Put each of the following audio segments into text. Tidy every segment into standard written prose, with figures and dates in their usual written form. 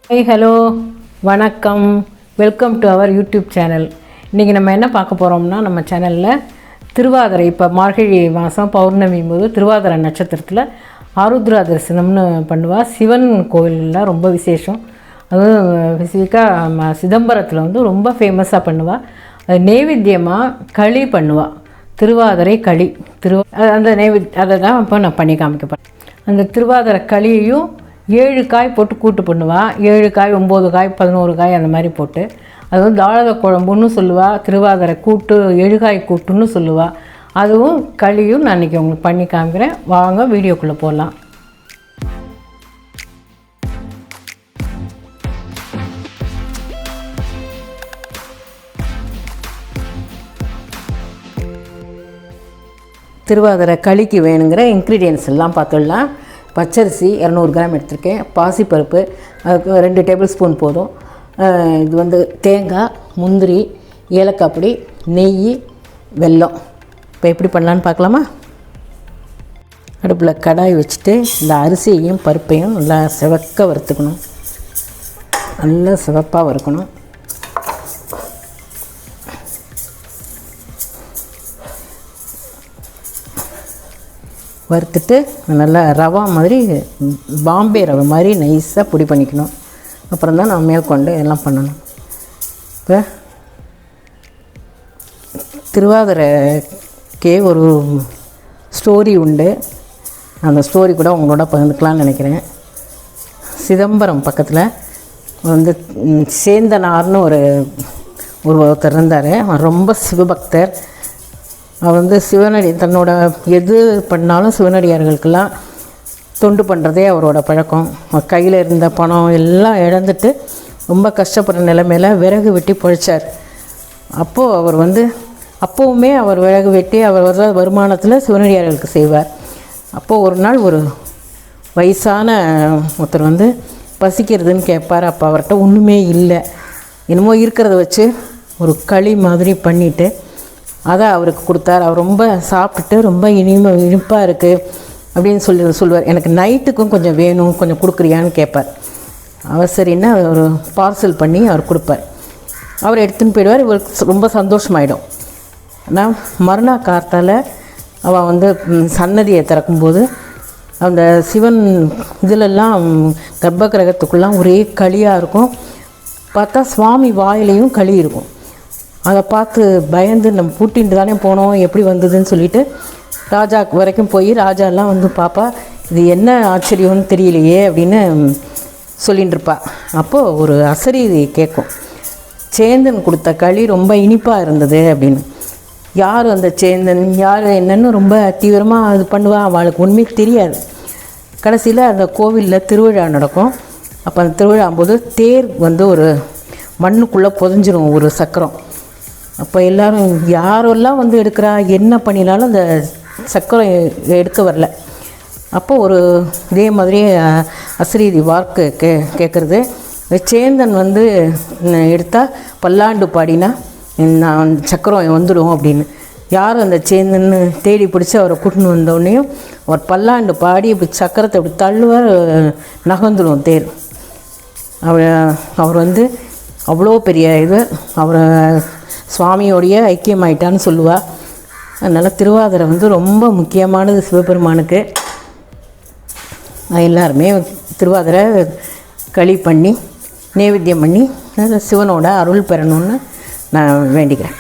Hi hello வணக்கம், welcome to our YouTube channel. இன்றைக்கி நம்ம என்ன பார்க்க போகிறோம்னா, நம்ம சேனலில் திருவாதிரை, இப்போ மார்கழி மாதம் பௌர்ணமி போது திருவாதிரை நட்சத்திரத்தில் ஆருத்ரா தரிசனம்னு பண்ணுவாள். சிவன் கோவிலில் ரொம்ப விசேஷம். அதுவும் ஸ்பெசிஃபிக்காக சிதம்பரத்தில் வந்து ரொம்ப ஃபேமஸாக பண்ணுவாள். அது நெய்வேத்தியமாக களி பண்ணுவாள், திருவாதிரை களி. அந்த அதை தான் இப்போ நான் பண்ணி காமிக்க போகிறேன். அந்த திருவாதிரை களியையும் 7 காய் போட்டு கூட்டு பண்ணுவாள். 7 காய் 9 காய் 11 காய் அந்த மாதிரி போட்டு, அது வந்து தாழத குழம்புன்னு சொல்லுவாள். திருவாதிரை கூட்டு 7 காய் கூட்டுன்னு சொல்லுவாள். அதுவும் களியும் நான் இன்றைக்கி உங்களுக்கு பண்ணி காமிக்கிறேன். வாங்க வீடியோக்குள்ளே போகலாம். திருவாதிரை களிக்கு வேணுங்கிற இன்க்ரீடியன்ஸ் எல்லாம் பார்த்துடலாம். பச்சரிசி 200 கிராம் எடுத்திருக்கேன். பாசிப்பருப்பு அதுக்கு 2 டேபிள் ஸ்பூன் போதும். இது வந்து தேங்காய், முந்திரி, ஏலக்காய் பொடி, நெய், வெல்லம். இப்போ எப்படி பண்ணலான்னு பார்க்கலாமா? அடுப்பில் கடாய் வச்சுட்டு இந்த அரிசியையும் பருப்பையும் நல்லா சிவக்க வறுத்துக்கணும். நல்லா சிவப்பாக வறுக்கணும். வறுத்துட்டு நல்லா ரவா மாதிரி, பாம்பே ரவை மாதிரி நைஸாக பொடி பண்ணிக்கணும். அப்புறம் தான் நான் மேற்கொண்டு எல்லாம் பண்ணணும். இப்போ திருவாதிரைக்கே ஒரு ஸ்டோரி உண்டு. அந்த ஸ்டோரி கூட உங்களோட பகிர்ந்துக்கலான்னு நினைக்கிறேன். சிதம்பரம் பக்கத்தில் வந்து சேந்தனார்னு ஒருத்தர் இருந்தார். அவர் ரொம்ப சிவபக்தர். அவர் வந்து சிவனடி தன்னோட எது பண்ணாலும் சிவனடியார்களுக்கெல்லாம் தொண்டு பண்ணுறதே அவரோட பழக்கம். கையில் இருந்த பணம் எல்லாம் இழந்துட்டு ரொம்ப கஷ்டப்படுற நிலைமையில் விறகு வெட்டி பொழைச்சார். அப்போது அவர் வந்து அப்போவுமே அவர் விறகு வெட்டி அவர் வர்ற வருமானத்தில் சிவனடியார்களுக்கு செய்வார். அப்போது ஒரு நாள் ஒரு வயசான ஒருத்தர் வந்து பசிக்கிறதுன்னு கேட்பார். அப்போ அவர்கிட்ட ஒன்றுமே இல்லை. என்னமோ இருக்கிறத வச்சு ஒரு களி மாதிரி பண்ணிவிட்டு அதை அவருக்கு கொடுத்தார். அவர் ரொம்ப சாப்பிட்டுட்டு ரொம்ப இனிப்பாக இருக்குது அப்படின்னு சொல்லுவார். எனக்கு நைட்டுக்கும் கொஞ்சம் வேணும், கொஞ்சம் கொடுக்குறியான்னு கேட்பார். அவர் சரின்னா ஒரு பார்சல் பண்ணி அவர் கொடுப்பார். அவர் எடுத்துன்னு போயிடுவார். இவருக்கு ரொம்ப சந்தோஷமாயிடும். ஆனால் மறுநாள் கார்த்தால் அவள் வந்து சன்னதியை திறக்கும்போது அந்த சிவன் இதிலெல்லாம் கர்ப்ப கிரகத்துக்குள்ளெலாம் ஒரே களியாக இருக்கும். பார்த்தா சுவாமி வாயிலையும் களி இருக்கும். அதை பார்த்து பயந்து நம்ம பூட்டின்ட்டு தானே போனோம், எப்படி வந்ததுன்னு சொல்லிவிட்டு ராஜா வரைக்கும் போய் ராஜாலாம் வந்து பாப்பா இது என்ன ஆச்சரியம்னு தெரியலையே அப்படின்னு சொல்லிகிட்டு இருப்பா. அப்போது ஒரு அசரீதி கேட்கும், சேந்தன் கொடுத்த களி ரொம்ப இனிப்பாக இருந்தது அப்படின்னு. யார் அந்த சேந்தன், யார் என்னன்னு ரொம்ப தீவிரமாக அது பண்ணுவா. அவளுக்கு உண்மை தெரியாது. கடைசியில் அந்த கோவிலில் திருவிழா நடக்கும். அப்போ அந்த திருவிழா போது தேர் வந்து ஒரு மண்ணுக்குள்ளே புதஞ்சிரும் ஒரு சக்கரம். அப்போ எல்லோரும் யாரெல்லாம் வந்து எடுக்கிறா, என்ன பண்ணினாலும் அந்த சக்கரம் எடுக்க வரல. அப்போது ஒரு இதே மாதிரி அசரீதி வாக்கு கேட்குறது, சேந்தன் வந்து எடுத்தால் பல்லாண்டு பாடினா நான் சக்கரம் வந்துடும் அப்படின்னு. யார் அந்த சேந்தன்னு தேடி பிடிச்சி அவரை கூட்டின்னு வந்தோடனையும் அவர் பல்லாண்டு பாடி இப்படி சக்கரத்தை இப்படி தள்ளுவார், நகர்ந்துடும் தேர். அவர் வந்து அவ்வளோ பெரிய இது, அவரை சுவாமியோடைய ஐக்கியமாயிட்டான்னு சொல்லுவாள். அதனால் திருவாதிரை வந்து ரொம்ப முக்கியமானது சிவபெருமானுக்கு. எல்லாருமே திருவாதிரை களி பண்ணி நைவேத்தியம் பண்ணி சிவனோட அருள் பெறணும்னு நான் வேண்டிக்கிறேன்.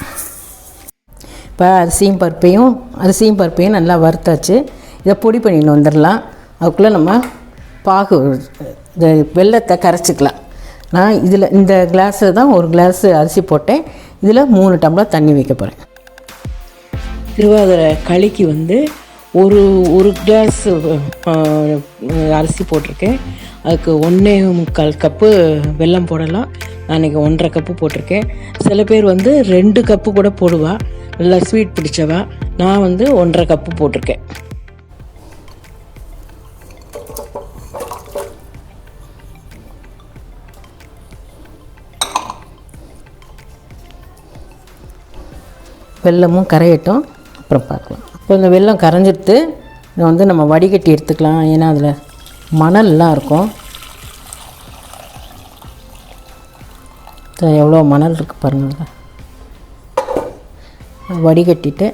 இப்போ அரிசியும் பருப்பையும் நல்லா வறுத்தாச்சு. இதை பொடி பண்ணிட்டு வந்துடலாம். அதுக்குள்ளே நம்ம பாகு இந்த வெல்லத்தை கரைச்சிக்கலாம். நான் இதில் இந்த கிளாஸில் தான் ஒரு கிளாஸு அரிசி போட்டேன். இதில் 3 டம்ளர் தண்ணி வைக்க போகிறேன். திருவாதிரை களிக்கு வந்து ஒரு கிளாஸ் அரிசி போட்டிருக்கேன். அதுக்கு 1.25 கப்பு வெல்லம் போடலாம். நான் இன்றைக்கி 1.5 கப்பு போட்டிருக்கேன். சில பேர் வந்து 2 கப்பு கூட போடுவா, நல்லா ஸ்வீட் பிடிச்சவா. நான் வந்து 1.5 கப்பு போட்டிருக்கேன். வெல்லமும் கரையட்டும், அப்புறம் பார்க்கலாம். இப்போ இந்த வெல்லம் கரைஞ்சிட்டு இதை வந்து நம்ம வடிகட்டி எடுத்துக்கலாம். ஏன்னா அதில் மணல்லாம் இருக்கும். எவ்வளோ மணல் இருக்குது பாருங்கள். வடிகட்டிட்டு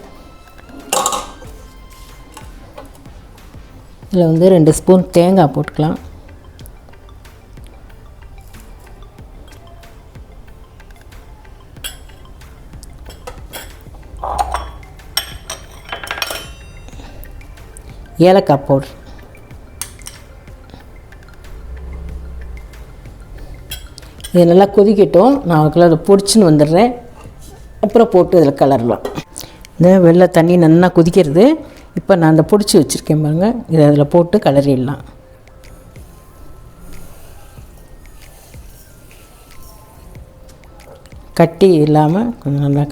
இதில் வந்து 2 ஸ்பூன் தேங்காய் போட்டுக்கலாம். ஏலக்காய் பவுடர், இது நல்லா கொதிக்கட்டும். நான் அதுக்குள்ள அதை பொடிச்சுன்னு வந்துடுறேன். அப்புறம் போட்டு இதில் கலரலாம். இந்த வெள்ளை தண்ணி நல்லா கொதிக்கிறது. இப்போ நான் அந்த பொடிச்சு வச்சுருக்கேன் பாருங்கள், இதை அதில் போட்டு கலரிடலாம். கட்டி இல்லாமல் கொஞ்சம் நல்லா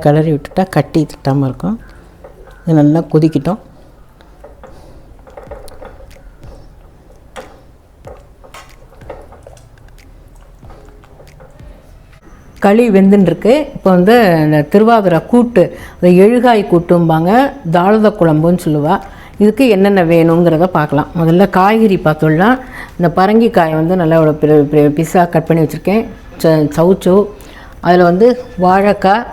கலரி விட்டுட்டா கட்டி திட்டாமல் இருக்கும். இது நல்லா கொதிக்கிட்டோம். களி வெந்துன்ருக்கு. இப்போ வந்து இந்த திருவாதிரை கூட்டு, அது எழுகாய் கூட்டும்பாங்க, தாளத குழம்புன்னு சொல்லுவாள். இதுக்கு என்னென்ன வேணுங்கிறத பார்க்கலாம். முதல்ல காய்கறி பார்த்தோம்னா, இந்த பரங்கிக்காயை வந்து நல்லா ஒரு பெரிய பீஸாக கட் பண்ணி வச்சுருக்கேன். சவுச்சோ, அதில் வந்து வாழைக்காய்,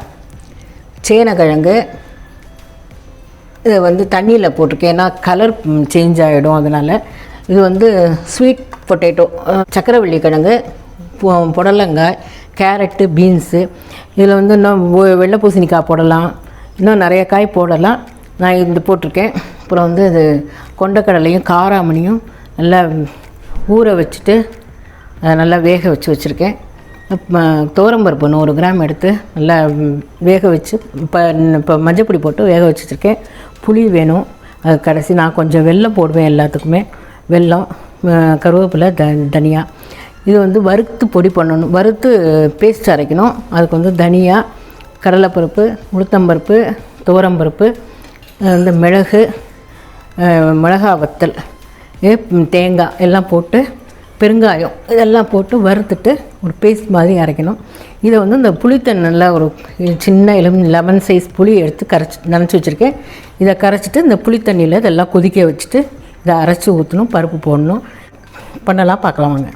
சேனக்கிழங்கு, இதை வந்து தண்ணியில் போட்டிருக்கேன். ஏன்னா கலர் சேஞ்ச் ஆகிடும். அதனால் இது வந்து ஸ்வீட் பொட்டேட்டோ, சக்கரவள்ளி கிழங்கு, புடலங்காய், கேரட்டு, பீன்ஸு. இதில் வந்து இன்னும் வெள்ளை பூசணிக்காய் போடலாம், இன்னும் நிறைய காய் போடலாம். நான் இது போட்டிருக்கேன். அப்புறம் வந்து இது கொண்டக்கடலையும் காராமணியும் நல்லா ஊற வச்சுட்டு நல்லா வேக வச்சுருக்கேன். துவரம்பருப்பு 100 கிராம் எடுத்து நல்லா வேக வச்சு இப்போ மஞ்சப்பொடி போட்டு வேக வச்சுருக்கேன். புளி வேணும். அது கடைசி நான் கொஞ்சம் வெல்லம் போடுவேன் எல்லாத்துக்குமே. வெல்லம், கருவேப்பிலை, தனியா. இது வந்து வறுத்து பொடி பண்ணணும், வறுத்து பேஸ்ட் அரைக்கணும். அதுக்கு வந்து தனியா, கடலைப்பருப்பு, உளுத்தம்பருப்பு, துவரம்பருப்பு, இந்த மிளகு, மிளகா வத்தல், தேங்காய் எல்லாம் போட்டு, பெருங்காயம் இதெல்லாம் போட்டு வறுத்துட்டு ஒரு பேஸ்ட் மாதிரி அரைக்கணும். இதை வந்து இந்த புளித்தண்ணி நல்லா ஒரு சின்ன லெமன் சைஸ் புளி எடுத்து நனைச்சி வச்சுருக்கேன். இதை கரைச்சிட்டு இந்த புளித்தண்ணியில் இதெல்லாம் கொதிக்க வச்சுட்டு இதை அரைச்சி ஊற்றணும். பருப்பு போடணும். பண்ணலாம், பார்க்கலாம் வாங்க.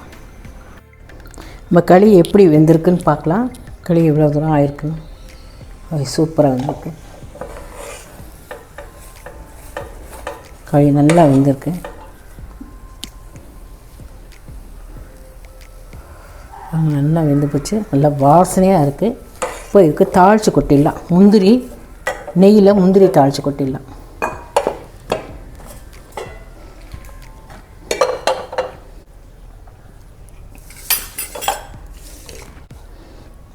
நம்ம களி எப்படி வெந்திருக்குன்னு பார்க்கலாம். களி எவ்வளோ தூரம் ஆயிருக்குன்னு. அது சூப்பராக வெந்திருக்கு. களி நல்லா வெந்திருக்கு. நல்லா வெந்து போச்சு. நல்லா வாசனையாக இருக்குது. இப்போ இதுக்கு தாளித்து கொட்டிடலாம். முந்திரி நெய்யில் முந்திரி தாளித்து கொட்டிடலாம்.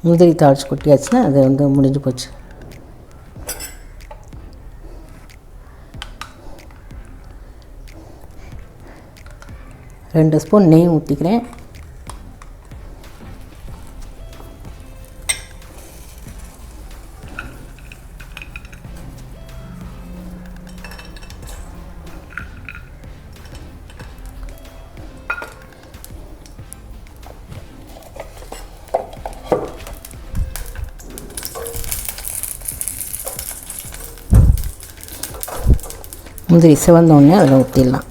முந்திரி தாளித்து கொட்டியாச்சுன்னா அது வந்து முடிஞ்சு போச்சு. ரெண்டு ஸ்பூன் நெய் ஊற்றிக்கிறேன். முந்திரி சிவந்தோடனே அதில் ஊற்றிடலாம்.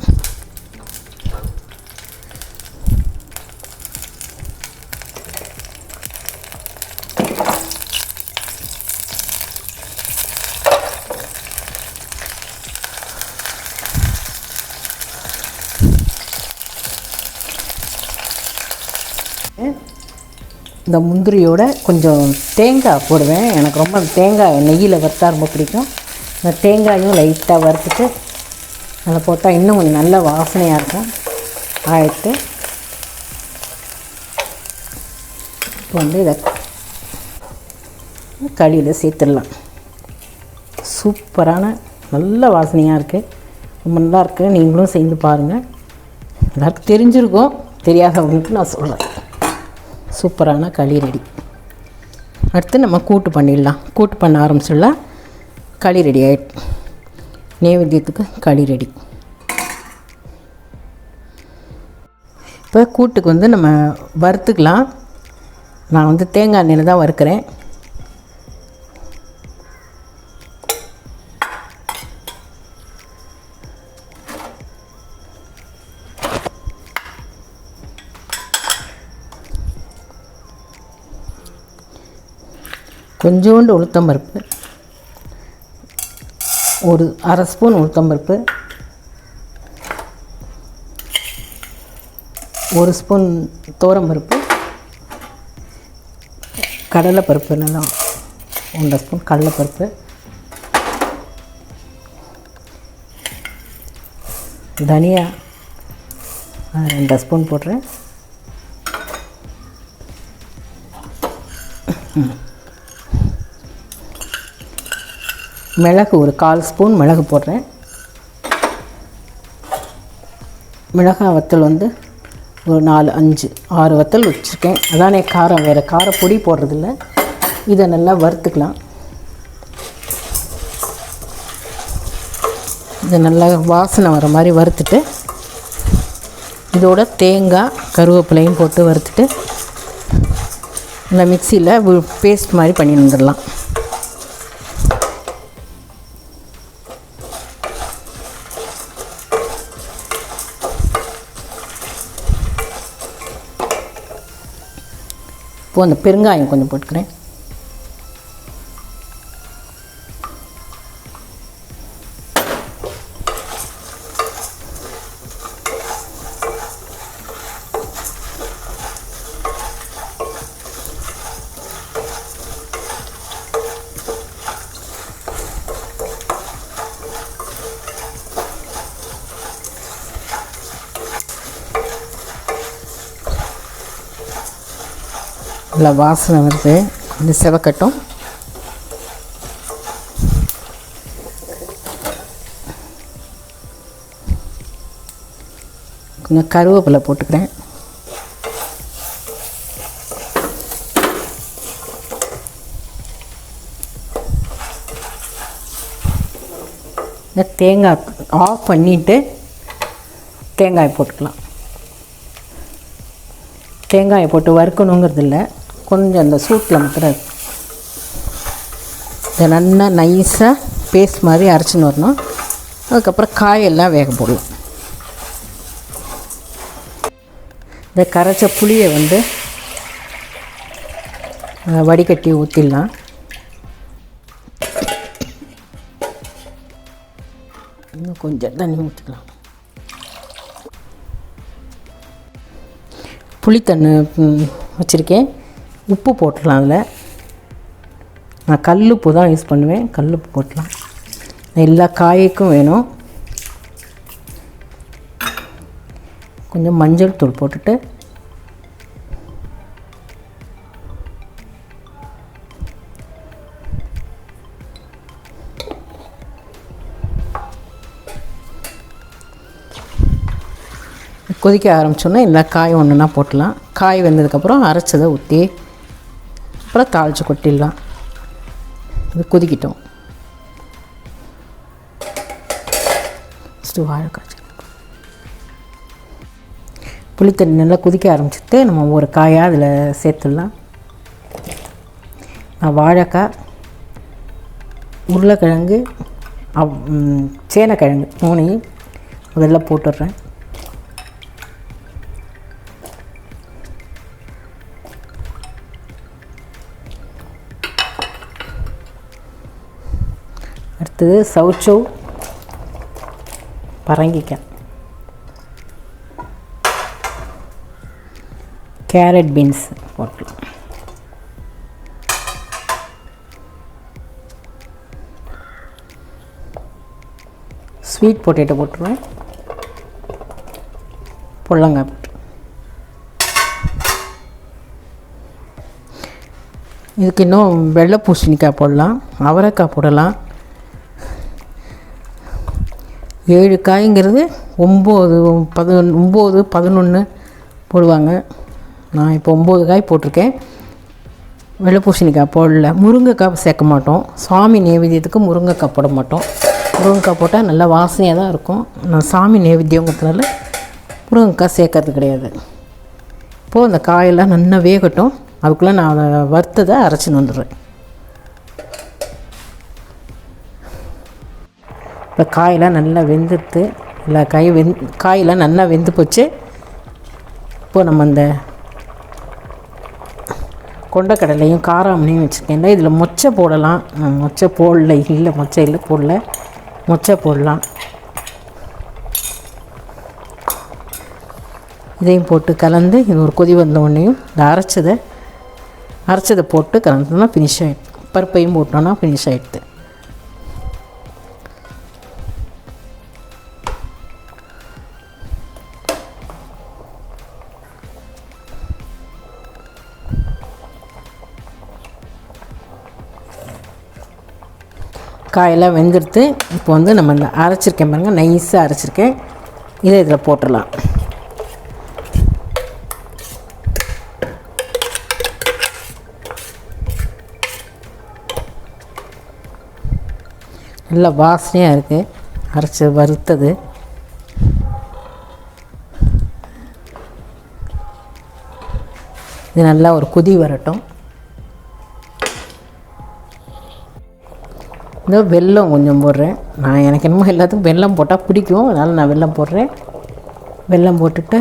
இந்த முந்திரியோட கொஞ்சம் தேங்காய் போடுவேன். எனக்கு ரொம்ப தேங்காய் நெய்யில் வறுத்தா ரொம்ப பிடிக்கும். இந்த தேங்காயும் லைட்டாக வறுத்துட்டு அதில் போட்டால் இன்னும் கொஞ்சம் நல்ல வாசனையாக இருக்கும். ஆயிட்டு இப்போ வந்து இதை களியில் சேர்த்துடலாம். சூப்பரான நல்ல வாசனையாக இருக்குது. ரொம்ப நல்லா இருக்குது. நீங்களும் செஞ்சு பாருங்கள். எல்லாருக்கும் தெரிஞ்சிருக்கும், தெரியாதவங்களுக்கு நான் சொல்கிறேன். சூப்பரான களி ரெடி. அடுத்து நம்ம கூட்டு பண்ணிடலாம். கூட்டு பண்ண ஆரம்பிச்சிடலாம். களி ரெடி ஆகிட்டு நைவேத்தியத்துக்கு களி ரெடி. இப்போ கூட்டுக்கு வந்து நம்ம வறுத்துக்கலாம். நான் வந்து தேங்காய் எண்ணெயில் தான் வறுக்கிறேன். கொஞ்சோண்டு உளுத்தம்பருப்பு, ஒரு அரை ஸ்பூன் உளுத்தம்பருப்பு, ஒரு ஸ்பூன் துவரம்பருப்பு, கடலைப்பருப்பு, நல்லா 1 ஸ்பூன் கடலைப்பருப்பு, தனியா 2 ஸ்பூன் போடுறேன், மிளகு ஒரு 1/4 ஸ்பூன் மிளகு போடுறேன். மிளகாய் வத்தல் வந்து ஒரு 4, 5, 6 வத்தல் வச்சுருக்கேன். அதானே காரம், வேறு காரப்பொடி போடுறதில்ல. இதை நல்லா வறுத்துக்கலாம். இதை நல்லா வாசனை வர மாதிரி வறுத்துட்டு இதோட தேங்காய் கருவேப்பிலையும் போட்டு வறுத்துட்டு நல்லா மிக்சியில் பேஸ்ட் மாதிரி பண்ணி வந்துடலாம். இப்போது அந்த பெருங்காயம் கொஞ்சம் போட்டுக்கிறேன். நல்லா வாசனை வருது, இந்த செவக்கட்டும். கொஞ்சம் கருவேப்பிலை போட்டுக்கிறேன். இந்த தேங்காய் ஆஃப் பண்ணிவிட்டு தேங்காய் போட்டுக்கலாம். தேங்காயை போட்டு வறுக்கணுங்கிறது இல்லை, கொஞ்சம் அந்த சூட்டில் மாத்திரம் இதை நல்லா நைஸாக பேஸ்ட் மாதிரி அரைச்சின்னு வரணும். அதுக்கப்புறம் காயெல்லாம் வேக போடலாம். இந்த கரைச்ச புளியை வந்து வடிகட்டி ஊற்றிடலாம். இன்னும் கொஞ்சம் தண்ணி ஊற்றிக்கலாம். புளித்தண்ணி வச்சுருக்கேன், உப்பு போட்டுடலாம். அதில் நான் கல்லுப்பு தான் யூஸ் பண்ணுவேன், கல்லுப்பு போட்டலாம். எல்லா காய்க்கும் வேணும். கொஞ்சம் மஞ்சள் தூள் போட்டுட்டு கொதிக்க ஆரம்பிச்சோன்னா எல்லா காயும் ஒன்றுனா போட்டலாம். காய் வெந்ததுக்கப்புறம் அரைச்சதை ஊற்றி அப்புறம் தாளித்து கொட்டிடலாம். இது கொதிக்கிட்டோம். ஃபஸ்ட்டு வாழைக்காய் புளித்தண்ணி நல்லா கொதிக்க ஆரம்பிச்சுட்டு நம்ம ஒரு காயாக அதில் சேர்த்துடலாம். நான் வாழைக்காய், உருளைக்கிழங்கு, சேனைக்கிழங்கு 3 அதெல்லாம் போட்டுடுறேன். அடுத்தது சவுச்சோ, பரங்கிக்காய், கேரட், பீன்ஸ் போட்டுக்கலாம். ஸ்வீட் பொட்டேட்டோ போட்டுருவேன். புடலங்காய் போட்டு இதுக்கு இன்னும் வெள்ளை பூசணிக்காய் போடலாம், அவரைக்காய் போடலாம். 7 காய்ங்கிறது 9, 11 போடுவாங்க. நான் இப்போ 9 காய் போட்டிருக்கேன். வெள்ளை பூசணிக்காய் போடல. முருங்கைக்காய் சேர்க்க மாட்டோம். சாமி நைவேத்தியத்துக்கு முருங்கைக்காய் போட மாட்டோம். முருங்கைக்காய் போட்டால் நல்லா வாசனையாக தான் இருக்கும். நான் சாமி நைவேத்தியங்கிறதுனால முருங்கைக்காய் சேர்க்கறது கிடையாது. இப்போது அந்த காயெல்லாம் நல்லா வேகட்டும். அதுக்குள்ளே நான் அதை வறுத்ததை அரைச்சின்னு வந்துடுறேன். இப்போ காயெல்லாம் நல்லா வெந்துடுத்து. எல்லா காயெல்லாம் நல்லா வெந்து போச்சு. இப்போது நம்ம அந்த கொண்டக்கடலையும் காராமணியும் வச்சுருக்கேன். இதில் மொச்சை போடலாம். மொச்சை போடல, இல்லை மொச்சை இல்லை போடல, மொச்சை போடலாம். இதையும் போட்டு கலந்து இது ஒரு கொதி வந்த உடனேயும் இந்த அரைச்சதை போட்டு கலந்தோம்னா ஃபினிஷ் ஆகிடுது. பருப்பையும் போட்டோன்னா ஃபினிஷ் ஆகிடுது. காயெல்லாம் வெந்துடுத்து. இப்போ வந்து நம்ம இந்த அரைச்சிருக்கேன் பாருங்கள், நைஸாக அரைச்சிருக்கேன். இதை இதில் போட்டுடலாம். நல்லா வாசனையாக இருக்குது அரைச்சி வறுத்தது. இது நல்லா ஒரு கொதி வரட்டும். இந்த வெல்லம் கொஞ்சம் போடுறேன். எனக்கு என்னமோ எல்லாத்துக்கும் வெல்லம் போட்டால் பிடிக்கும், அதனால் நான் வெல்லம் போடுறேன். வெல்லம் போட்டுட்டு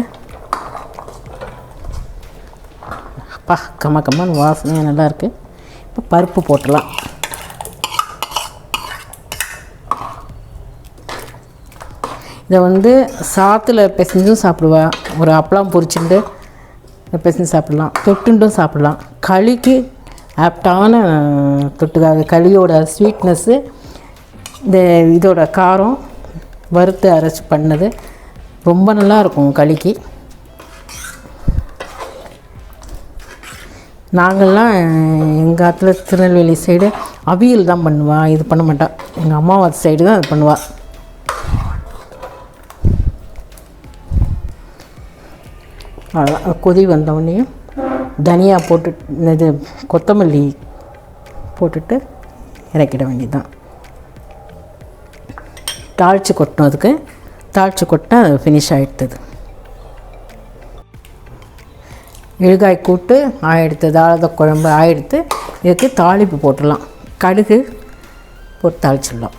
அப்பா கம்மன்னு வாசனையாக நல்லாயிருக்கு. இப்போ பருப்பு போட்டுடலாம். இதை வந்து சாத்தில் பிசைஞ்சும் சாப்பிடுவேன். ஒரு அப்பளம் பொரிச்சுட்டு பிசைஞ்சு சாப்பிட்லாம், தொட்டுண்டும் சாப்பிட்லாம். களிக்கு ஆப்டான தொட்டுக்காது. களியோட ஸ்வீட்னஸ்ஸு, இந்த இதோட காரம், வறுத்து அரைச்சி பண்ணது ரொம்ப நல்லாயிருக்கும் களிக்கு. நாங்கள்லாம் எங்கள் ஆற்றுல திருநெல்வேலி சைடு அவியல் தான் பண்ணுவாள், இது பண்ண மாட்டாள். எங்கள் அம்மாவாத்து சைடு தான் அது பண்ணுவாள். அவ்வளோதான். கொதி வந்தோடனையும் தனியா போட்டு இது கொத்தமல்லி போட்டுட்டு இறக்கிட வேண்டியதுதான். தாளித்து கொட்டணும். அதுக்கு தாளித்து கொட்டினா அது ஃபினிஷ் ஆகிடுது. இழுகாய் கூட்டு ஆகிடுத்து, தாளத குழம்பு ஆகிடுத்து. இதுக்கு தாளிப்பு போட்டுடலாம். கடுகு போட்டு தாளிச்சிடலாம்.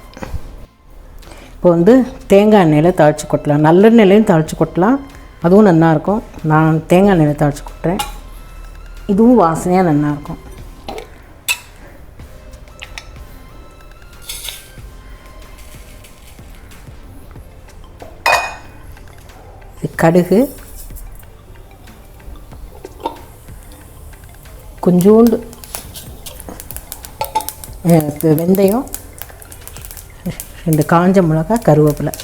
இப்போ வந்து தேங்காய் எண்ணெயில் தாளித்து கொட்டலாம், நல்லெண்ணெயிலையும் தாளித்து கொட்டலாம், அதுவும் நல்லாயிருக்கும். நான் தேங்காய் எண்ணெயில் தாளித்து கொட்டுறேன். இதுவும் வாசனையாக நல்லாயிருக்கும். கடுகு, கொஞ்சோண்டு வெந்தயம், 2 காஞ்ச மிளகாய், கருவேப்பிலை.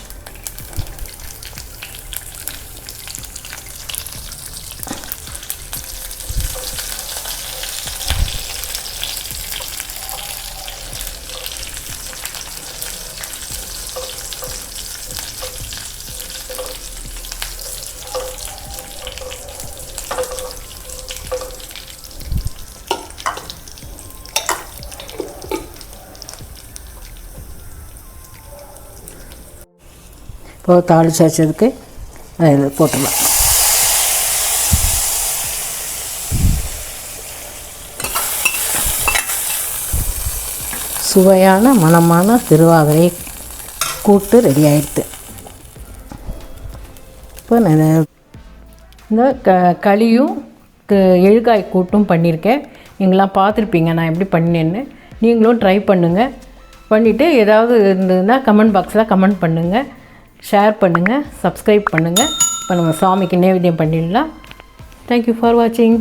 இப்போ தாளித்து வச்சதுக்கு அதை போட்டுடலாம். சுவையான மணமான திருவாதிரை கூட்டு ரெடி ஆகிடுது. இப்போ நான் இந்த களியும் எழுகாய் கூட்டும் பண்ணியிருக்கேன். நீங்களாம் பார்த்துருப்பீங்க நான் எப்படி பண்ணேன்னு. நீங்களும் ட்ரை பண்ணுங்கள். பண்ணிவிட்டு ஏதாவது இருந்ததுன்னா கமெண்ட் பாக்ஸில் கமெண்ட் பண்ணுங்கள், ஷேர் பண்ணுங்கள், சப்ஸ்கிரைப் பண்ணுங்கள். இப்போ நம்ம சாமிக்கு நைவேத்தியம் பண்ணிடலாம். தேங்க்யூ ஃபார் வாட்சிங்.